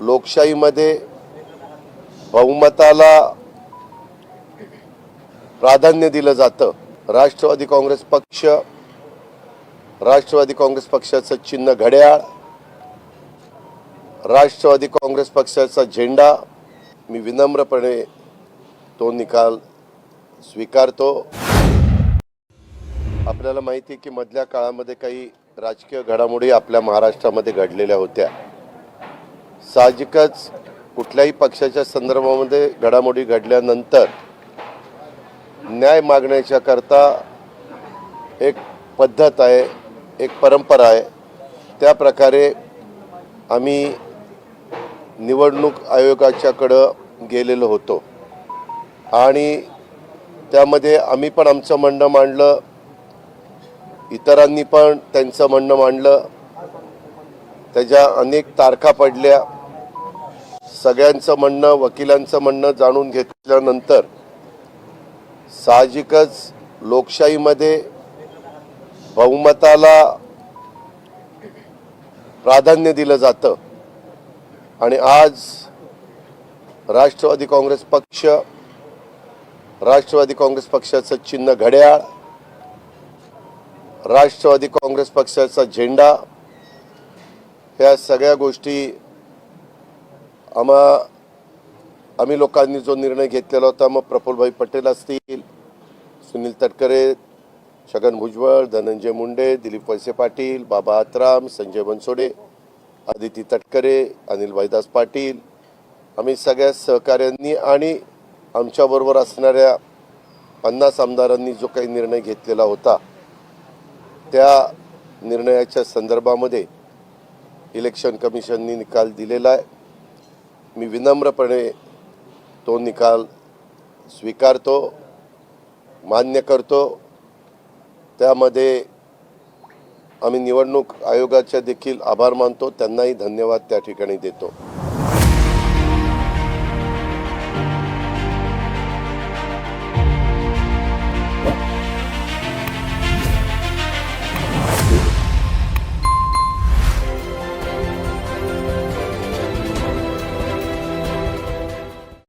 लोकशाहीमध्ये बहुमताला प्राधान्य दिलं जातं। राष्ट्रवादी काँग्रेस पक्षाचं चिन्ह घड्याळ, राष्ट्रवादी काँग्रेस पक्षाचा झेंडा, मी विनम्रपणे तो निकाल स्वीकारतो। आपल्याला माहिती आहे की मधल्या काळामध्ये काही राजकीय घडामोडी आपल्या महाराष्ट्रामध्ये घडलेल्या होत्या। साहजिकच कुठल्याही पक्षाच्या संदर्भामध्ये घडामोडी घडल्यानंतर न्याय मागण्याच्या करता एक पद्धत आहे, एक परंपरा आहे। त्या प्रकारे आम्ही निवडणूक आयोगाच्याकडे गेलेलो होतो आणि त्यामध्ये आम्ही पण आमचं म्हणणं मांडलं, इतरांनी पण त्यांचं म्हणणं मांडलं, त्याच्या अनेक तारखा पडल्या। सगळ्यांचं म्हणणं, वकिलांचं म्हणणं जाणून घेतल्यानंतर साहजिकच लोकशाहीमध्ये बहुमताला प्राधान्य दिलं जातं आणि आज राष्ट्रवादी काँग्रेस पक्षाचं चिन्ह घड्याळ, राष्ट्रवादी काँग्रेस पक्षाचा झेंडा, ह्या सगळ्या गोष्टी आम्ही लोकांनी जो निर्णय घेतलेला होता, मग प्रफुल्लभाई पटेल असतील, सुनील तटकरे, छगन भुजबळ, धनंजय मुंडे, दिलीप वळसे पाटील, बाबा आत्राम, संजय बनसोडे, आदिती तटकरे, अनिल भाईदास पाटील, आम्ही सगळ्या सहकाऱ्यांनी आणि आमच्याबरोबर असणाऱ्या 50 आमदारांनी जो काही निर्णय घेतलेला होता, त्या निर्णयाच्या संदर्भामध्ये इलेक्शन कमिशननी निकाल दिलेला आहे। मी विनम्रपणे तो निकाल स्वीकारतो, मान्य करतो। त्यामध्ये आम्ही निवडणूक आयोगाचे देखील आभार मानतो, त्यांनाही धन्यवाद त्या ठिकाणी देतो।